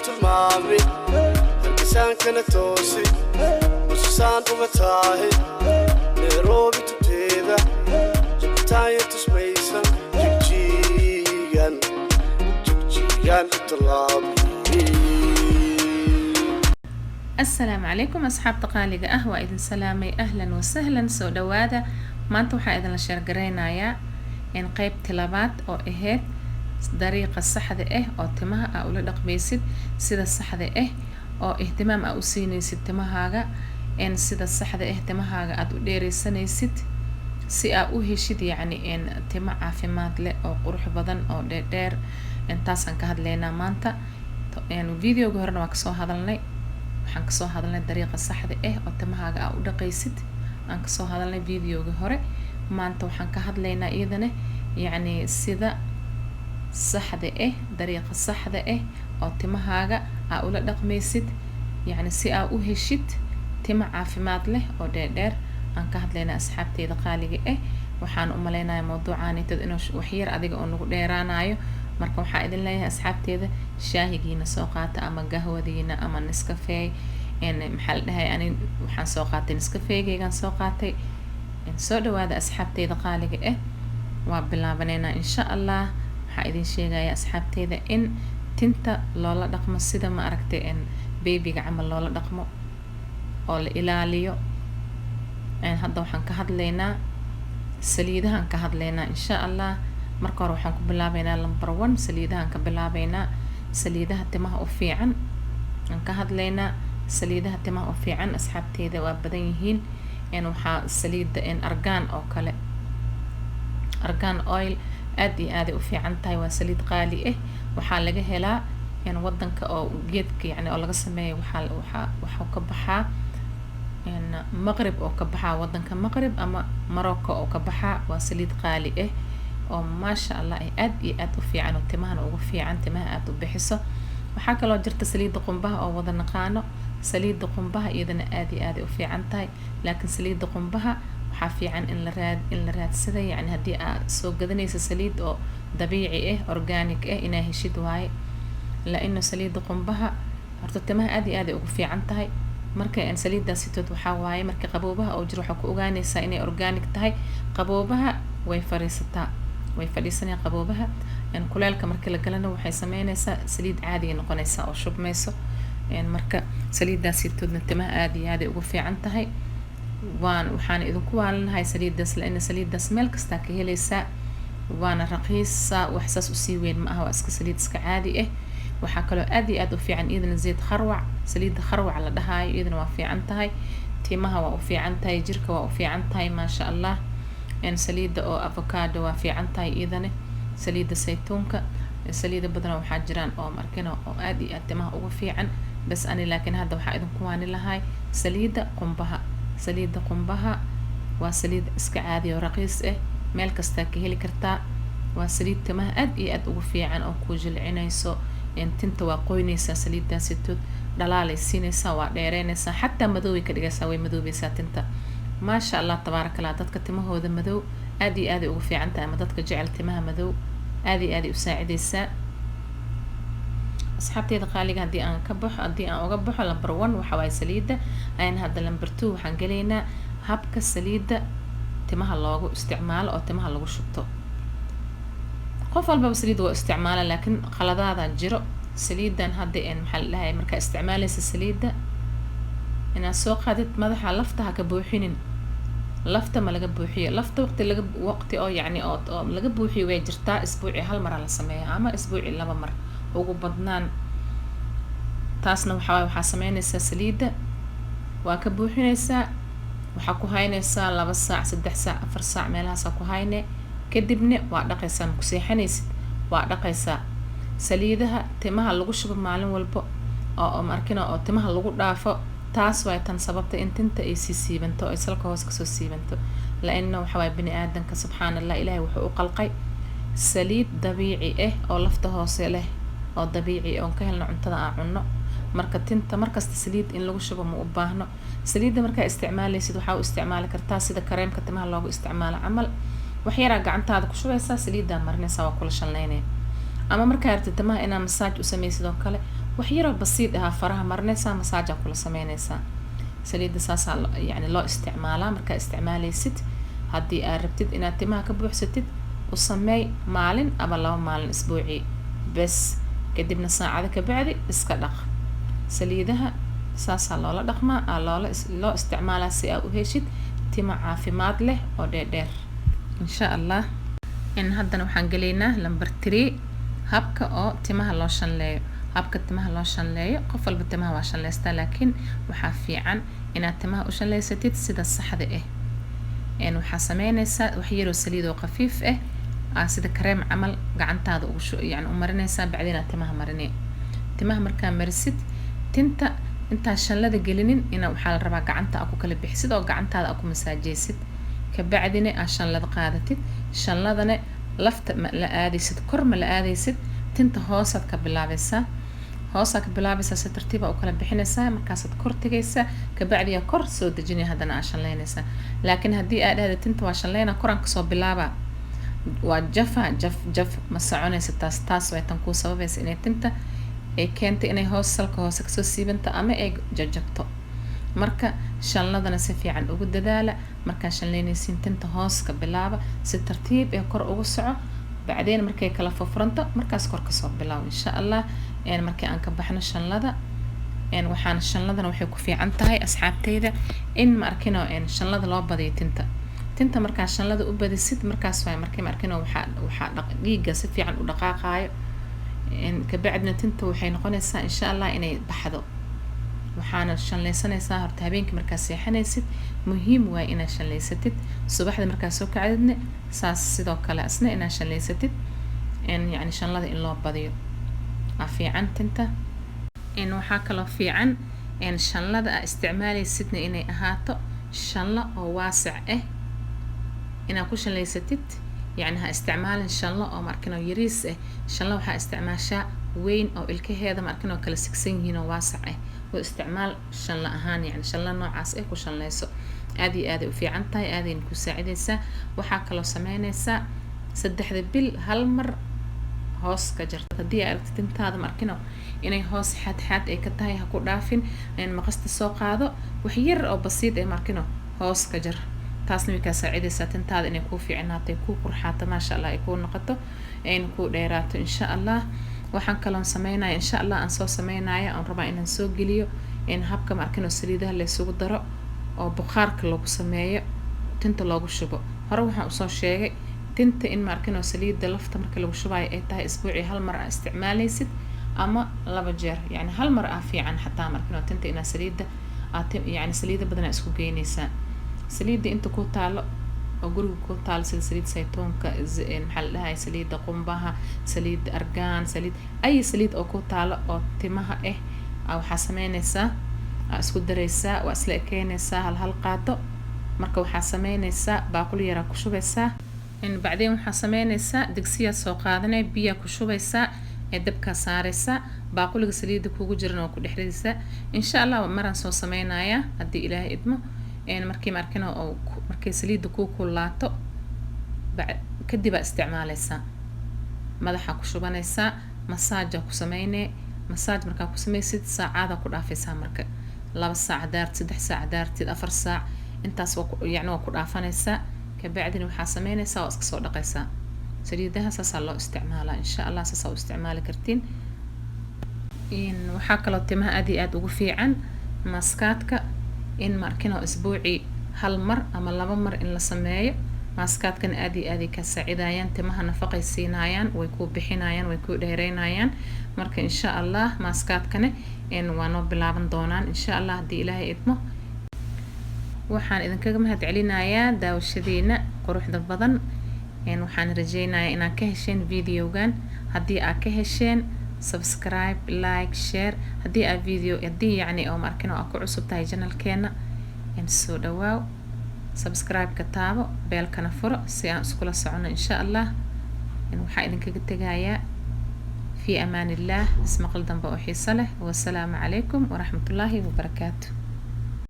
tilmaami hargeysaan kana toosi busisaan umataahi Nairobi tuteeda jabitaaya tusmaysan jigjigan talaabi السلام عليكم أصحاب تقاليق أهوى إذن سلامي أهلا وسهلا سو دوادا ما أنتو waxaa idin la sheergareynayaa in qayb tilabaad oo ahayd dariiqa saxda ah oo timaha aa ula dhaqmaysid sida saxda ah oo ihtimaam aa u siinaysid timahaaga in sida saxda ah timahaaga aad u dheereysanaysid si aa u heshid yacni in timo caafimaad leh oo qurux badan oo dheer intaasaan ka hadlaynaa maanta videoga horena waa kasoo hadalnay waxaan kasoo hadalnay dariiqa saxda ah oo timahaaga aa u dhaqaysid aan kasoo hadalnay videoga hore maanta waxaan ka hadlaynaa iyadana yacni sida saxda ah dariiqa saxda ah oo timahaaga aa ula dhaqmaysid yacni si aa u heshid timo caafimaad leh oo dheer aan ka hadlaynaa asxaabteeda qaaliga ah waxaan u maleynayaa mawduucaan inuu waxyar adiga oo nagu dheeraanayo marka waxaa idin leeyahay asxaabteeda shaahigiina soo qaata ama gahwadiina ama Nescafe maxaa la dhahay ani waxaan soo qaatay Nescafegeygaan soo qaatay soo dhawaada asxaabteeda qaaliga ah waa bilaabaneynaa insha Allah waxaa idin sheegaya asxaabteeda in tinta loola dhaqmo sida ma aragtay babyga camal loola dhaqmo oo la ilaaliyo hadda waxaan ka hadlaynaa saliidahan ka hadlaynaa insha Allah marka hore waxaan ku bilaabaynaa number 1 saliidahan ka bilaabaynaa saliidaha timaha u fiican aan ka hadlaynaa saliidaha timaha u fiican asxaabteeda waa badan yihiin waxaa saliida argan oo kale argan oil aad iyo aad u fiican tahay waa saliid qaali ah waxaa laga helaa wadanka oo geedka yani oo laga sameeyo waxa ka baxaa Maghrib oo ka baxaa wadanka Maghrib ama Morocco oo ka baxaa waa saliid qaali ah oo maasha Allah ay aad iyo aad u fiican oo timaha ugu fiican timaha aad u bixiso waxaa kaloo jirta saliida qumbaha oo wada naqaano saliida qumbaha iyadana aad iyo aad u fiican tahay laakiin saliida qumbaha waxaa fiican in la raadsada yani hadii aad soo gadanayso saliid oo dabiici ah organic ah inaa heshid waaye la inna saliida qumbaha horta timaha aad iyo aad ugu fiican tahay marka saliidaas sitood waxaa waaye marka qaboobaha oo jiro waxa ku ogaanaysaa inay organic tahay qaboobaha way fadhiisanayaan qaboobaha kuleelka markii la galana waxay sameynaysaa saliid caadi noqonaysaa oo shubmayso marka saliidaas sitoodna timaha aad iyo aad ugu fiican tahay waxaan idinku waalinahay saliidaas la in saliidaas meel kasta ka helaysaa waana raqiisa wax saas u sii weyn ma aha waa iska saliid iska caadi ah waxaa kaloo aad iyo aad u fiican iyadana zayd kharwac saliida kharwac la dhahayo iyadana waa fiican tahay timaha waa u fiican tahay jirka waa u fiican tahay maasha Allah saliida oo avocado waa fiican tahay iyadana saliida saytuunka saliida badan waxaa jiraan oo markina oo aad iyo aad timaha ugu fiican bas ani laakiin hadda waxaa idinku waani lahay saliida qumbaha waa saliid iska caadi oo raqiis ah meel kasta ka heli kartaa waa saliid timaha aad iyo aad ugu fiican oo ku jilcinayso tinta waa qoynaysaa saliidaas sitood dhalaalay siinaysaa waa dheereynaysaa xataa madoway ka dhigaysaa way madoobaysaa tinta maasha Allah tabaaraka Allah dadka timahooda madow aad iyo aad ugu fiican tahay ama dadka jecel timaha madow aad iyo aad u saacidaysaa asxaabteeda qaaliga hadii aan uga baxo number 1 waxa waay saliida ayaan hadda number 2 waxaan galeynaa habka saliida timaha loogu isticmaalo oo timaha lagu shubto qof walba saliid waa isticmaala laakiin qaladaada jiro saliidan hadda maxaa la dhahay marka isticmaalaysa saliida inaad soo qaadid madaxa laftaha ka buuxinin lafta ma laga buuxiyo lafta waqti oo yani oo laga buuxiyo way jirtaa isbuuci hal mar la sameeyaa ama isbuuci laba mar ugu badnaan taasna waxaa sameynaysaa saliida waa ka buuxinaysaa waxaa ku haynaysaa 2 saac 3 saac 4 saac meelahaas ku hayne kadibna waa dhaqaysaa ku seexanaysid waa dhaqaysaa saliidaha timaha lagu shubo maalin walba oo markina oo timaha lagu dhaafo taas way tan sababta in tinta ay siibanto ay salka hoos ka soo siibanto la inna waxa way bini aadanka subxaanallah ilaahay wuxuu u qalqay saliid dabiici ah oo lafta hoose leh oo dabiici oo ka helno cuntada aan cunno marka tinta markasta saliid in lagu shubo ma u baahno saliida marka isticmaalaysid waxa u isticmaali kartaa sida kareemka timaha loogu isticmaalo camal wax yar gacantaada ku shubaysaa saliida marinaysaa waa kula shalneynay ama marka aragtid timaha inaad massage u sameysid oo kale wax yar oo basiid ah faraha marinaysaa massage kula sameynaysaa saliida saasa yani loo isticmaalaa markaa isticmaalaysid haddii aad rabtid inaad timaha ka buuxsatid u sameey maalin ama 2 maalin isbuucii bas kadibna saacada ka bacdi iska dhaq saliidaha saasa loola dhaqmaa loo isticmaalaa si aad u heshid tima caafimaad leh oo dheer insha Allah in haddana waxaan galeynaa number 3 habka oo timaha loo shanleeyo habka timaha loo shanleeyo qof walba timaha waa shanleystaa laakiin waxaa fiican inaad timaha u shanleysatid sida saxda ah waxaa sameynaysaa wax yar oo saliid oo khafiif ah sida kareem camal gacantaada yani u marinaysaa bacdina timaha marinay timaha markaa marisid tinta inta shanlada gelinin ina waxaa la rabaa gacanta aad ku kala bixisid oo gacantaada aad ku masaajeysid ka bacdina aad shanlada qaadatid shanladana lafta la aadaysid kor ma la aadaysid tinta hoosaad ka bilaabaysaa si tartiib ah u kala bixinaysaa markaasaad kor tagaysaa ka bacdi kor soo dejinaya haddana aad shanleynaysaa laakiin haddii aad dhahdo tinta waa shanleyna koran kasoo bilaaba waa jaf ma soconaysa taas way tan ku sababaysa inay tinta ay keentay inay salka hoose kasoo siibanta ama ay jajabto marka shanladana si fiican ugu dadaala markaa shanleynaysiin tinta hoos ka bilaaba si tartiib ah kor ugu soco bacdeen markay kala furfuranto markaas kor kasoo bilaab insha Allah markii aan ka baxno shanlada waxaan shanladana waxay ku fiican tahay asxaabteyda in ma arkino shanlada loo badiyo tinta markaa shanlada u badisid markaas way markii ma arkino waxa dhiigga si fiican u dhaqaaqaayo ka bacdina tinta waxay noqonaysaa insha Allah inay baxdo waxaana shanleysanaysaa horta habeenkii markaa seexanaysid muhiim waa inaad shanleysatid subaxda markaa soo kacdidna saas sidoo kale asna inaad shanleysatid yani shanlada in loo badiyo fiican tinta waxaa kaloo fiican shanlada aad isticmaalaysidna inay ahaato shanlo oo waasic ah inaad ku shanleysatid يعني ها استعمال شان الله أو مركنا يريس شان الله ها استعمال شاء وين أو الكهذا مركنا كلا سكسين هنا واسعة واستعمال شان الله هان يعني شان الله نوع عسئ وشان الله يسوء هذه وفي عنتها هذه نكون ساعدة سا وحاك لو سمعنا سا سدح ذبل هالمر هوس كجرت هدي أردت أنت هذا مركنا إني هوس حد إيه كتاي هكو دافين إن مقصد السوق هذا وحير أو بسيط إيه مركنا هوس كجر taasna ka saacidaysa tintaada inay ku fiicnaato ku qurxaato ma sha Allah ay ku noqoto in ku dheeraato insha Allah waxaan kaloon sameeynaa insha Allah aan soo sameeynaa aan rabaa inaan soo geliyo in habka markano saliidaha la isugu daro oo buqaarka lagu sameeyo tinta loogu shubo hore waxaan soo sheegay tinta in markano saliida lafta marka lagu shubayo ay tahay isbuuci hal mar isticmaalaysid ama laba jeer yani hal mar fiican xataa markano tinta ina saliida yani saliida badan isku geynaysaa saliida inta ku taalo oo guriga ku taalo saliid saytuunka maxal dhahay saliida qumbaha saliid argaan saliid ay saliid oo ku taalo oo timaha waxa sameynaysaa isku dareysaa waa isla keenaysaa hal qaado marka waxa sameynaysaa baaquli yar ku shubaysaa in bacdeen waxa sameynaysaa digsiya soo qaadanay biyo ku shubaysaa dabka saaraysaa baaquliga saliida kugu jiran oo ku dhexdaysaa insha Allah maraan soo sameynaya hadii Ilaahay idmo markii markina oo markii saliida ku kulaato kadib isticmaalaysaa madaxa ku shubanaysaa massage ku sameynay massage marka ku sameysid saacada ku dhaafaysaa marka 2 saac daartid 3 saac daartid 4 saac intaas yani waa ku dhaafanaysaa ka bacdina waxa sameynaysaa oo iska soo dhaqaysaa saliidaha saasa loo isticmaalaa insha Allah saasa u isticmaali kartiin in waxa kale timaha aad ugu fiican maskaadka in markino isbuuci hal mar ama 2 mar in la sameeyo maaskaadkan aad ka saacidayaan timaha nafaqay siinayaan way ku bixinayaan way ku dheereynayaan marka insha Allah maaskaadkana in waano bilaaban doonaan insha Allah hadii Ilaahay idmo waxaan idinkaga mahad celinayaa daawashadiina quruxda badan in waxaan rajeynayaa inaad ka hesheen videogan hadii aad ka hesheen subscribe like share hadii aad video yani oo markino aad ku cusub tahay channelkeena in soo dhawaaw subscribe ka taabo beelkana furo si aan isku la socono insha Allah in waxa idinkaga tagayaa fi amaan Allah ismaqal dambe oo xiiso leh wa salaamu calaykum wa rahmatullahi wa barakaatuh